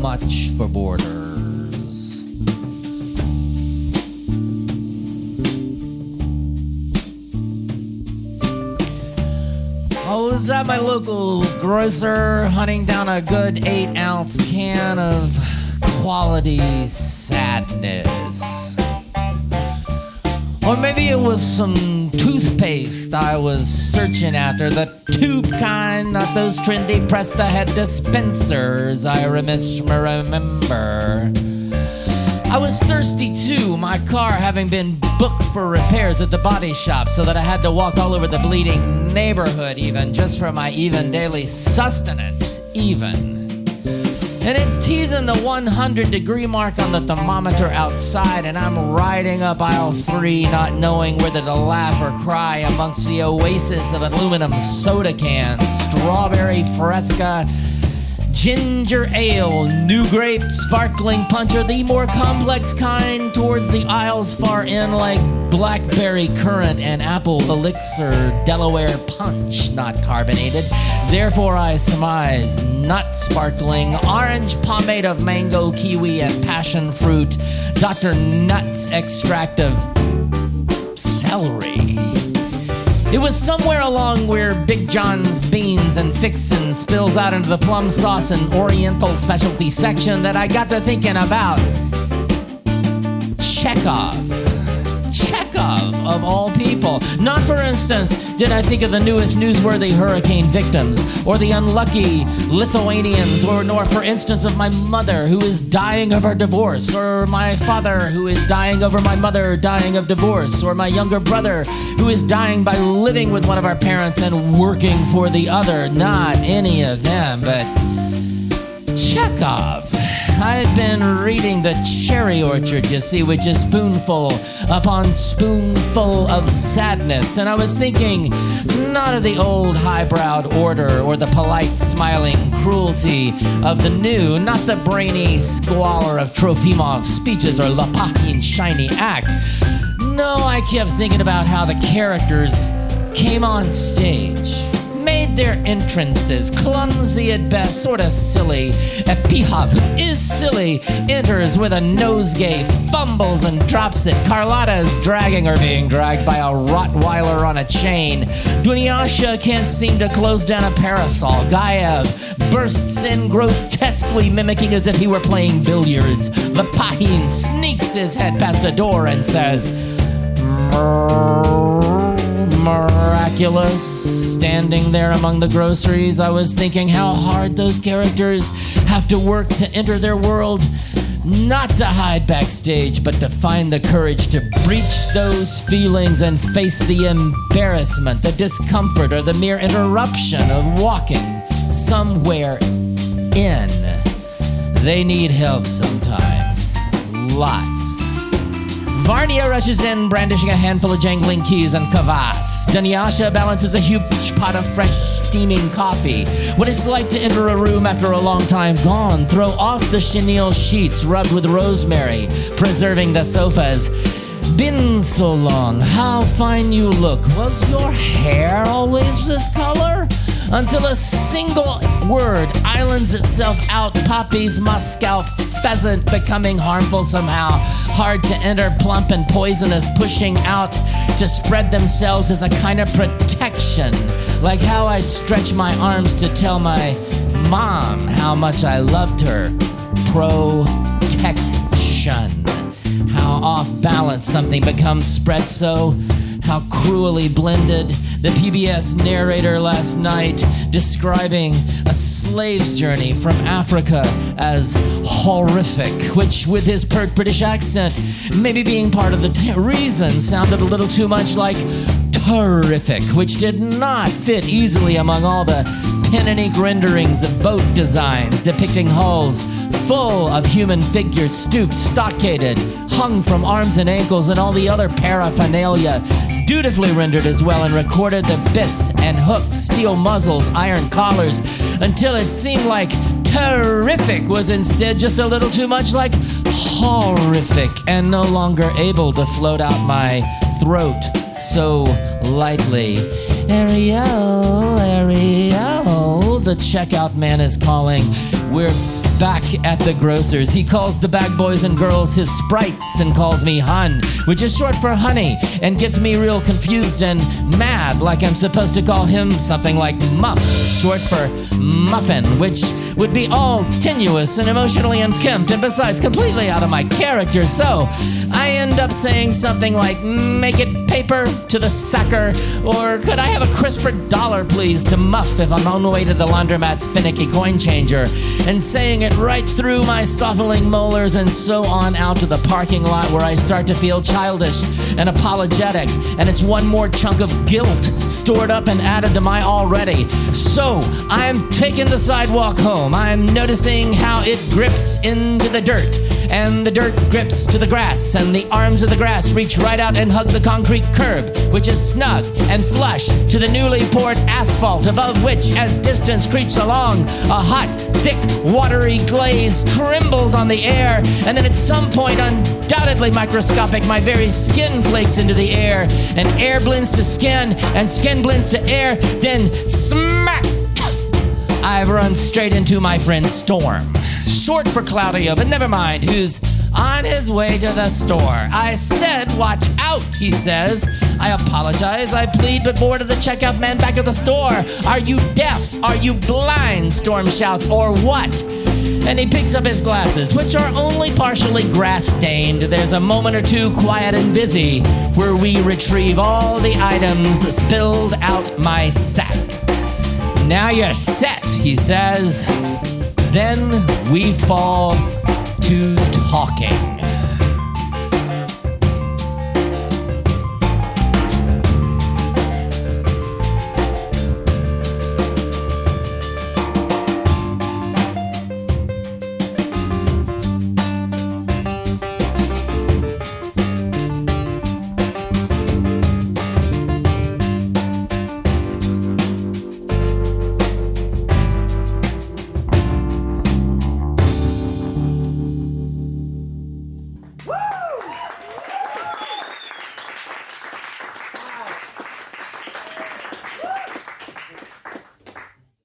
much for borders. I was at my local grocer hunting down a good 8-ounce can of quality sadness. Or maybe it was some toothpaste I was searching after, the tube kind, not those trendy pressed-ahead dispensers I remember. I was thirsty too, my car having been booked for repairs at the body shop, so that I had to walk all over the bleeding neighborhood even, just for my even daily sustenance, even. And it teasing the 100-degree mark on the thermometer outside, and I'm riding up aisle 3, not knowing whether to laugh or cry amongst the oasis of aluminum soda cans, strawberry fresca, ginger ale, new grape, sparkling punch, or the more complex kind towards the aisles far in, like blackberry currant and apple elixir, Delaware punch, not carbonated. Therefore I surmise not sparkling, orange pomade of mango, kiwi, and passion fruit, Dr. Nuts extract of celery. It was somewhere along where Big John's beans and fixin' spills out into the plum sauce and oriental specialty section that I got to thinking about Chekhov, of all people. Not, for instance, did I think of the newest newsworthy hurricane victims, or the unlucky Lithuanians, nor, for instance, of my mother who is dying of her divorce, or my father who is dying over my mother dying of divorce, or my younger brother who is dying by living with one of our parents and working for the other. Not any of them, but Chekhov. I had been reading The Cherry Orchard, you see, which is spoonful upon spoonful of sadness, and I was thinking not of the old highbrowed order or the polite smiling cruelty of the new, not the brainy squalor of Trofimov's speeches or Lopatin's shiny acts. No, I kept thinking about how the characters came on stage, made their entrances, clumsy at best, sort of silly. Epihov, who is silly, enters with a nosegay, fumbles and drops it. Carlotta is dragging or being dragged by a Rottweiler on a chain. Dunyasha can't seem to close down a parasol. Gaev bursts in grotesquely, mimicking as if he were playing billiards. Lepahin sneaks his head past a door and says, miraculous. Standing there among the groceries, I was thinking how hard those characters have to work to enter their world, not to hide backstage, but to find the courage to breach those feelings and face the embarrassment, the discomfort, or the mere interruption of walking somewhere in. They need help sometimes. Lots. Varnia rushes in, brandishing a handful of jangling keys and kvass. Dunyasha balances a huge pot of fresh, steaming coffee. What it's like to enter a room after a long time gone. Throw off the chenille sheets rubbed with rosemary, preserving the sofas. Been so long, how fine you look. Was your hair always this color? Until a single word islands itself out, poppies, Moscow, pheasant, becoming harmful somehow, hard to enter, plump and poisonous, pushing out to spread themselves as a kind of protection, like how I'd stretch my arms to tell my mom how much I loved her. Protection. How off balance something becomes spread so, how cruelly blended. The PBS narrator last night describing a slave's journey from Africa as horrific, which with his pert British accent, maybe being part of the reason, sounded a little too much like terrific, which did not fit easily among all the pen and ink renderings of boat designs depicting hulls full of human figures, stooped, stockaded, hung from arms and ankles, and all the other paraphernalia, dutifully rendered as well, and recorded the bits and hooks, steel muzzles, iron collars, until it seemed like terrific was instead just a little too much like horrific, and no longer able to float out my throat so lightly. Ariel, Ariel, the checkout man is calling. We're back at the grocer's. He calls the bag boys and girls his sprites and calls me hun, which is short for honey, and gets me real confused and mad, like I'm supposed to call him something like muff, short for muffin, which would be all tenuous and emotionally unkempt, and besides completely out of my character. So I end up saying something like, make it paper to the sacker, or could I have a crisper dollar please to muff if I'm on the way to the laundromat's finicky coin changer, and saying it right through my softening molars, and so on out to the parking lot, where I start to feel childish and apologetic, and it's one more chunk of guilt stored up and added to my already. So I'm taking the sidewalk home. I'm noticing how it grips into the dirt, and the dirt grips to the grass, and the arms of the grass reach right out and hug the concrete curb, which is snug and flush to the newly poured asphalt, above which, as distance creeps along, a hot, thick, watery glaze trembles on the air, and then at some point, undoubtedly microscopic, my very skin flakes into the air, and air blends to skin, and skin blends to air, then smack! I've run straight into my friend Storm, short for Claudio, but never mind, who's on his way to the store. I said, watch out, he says. I apologize, I plead, but more to the checkout man back at the store. Are you deaf? Are you blind? Storm shouts, or what? And he picks up his glasses, which are only partially grass-stained. There's a moment or two quiet and busy, where we retrieve all the items spilled out my sack. Now you're set, he says. Then we fall to talking.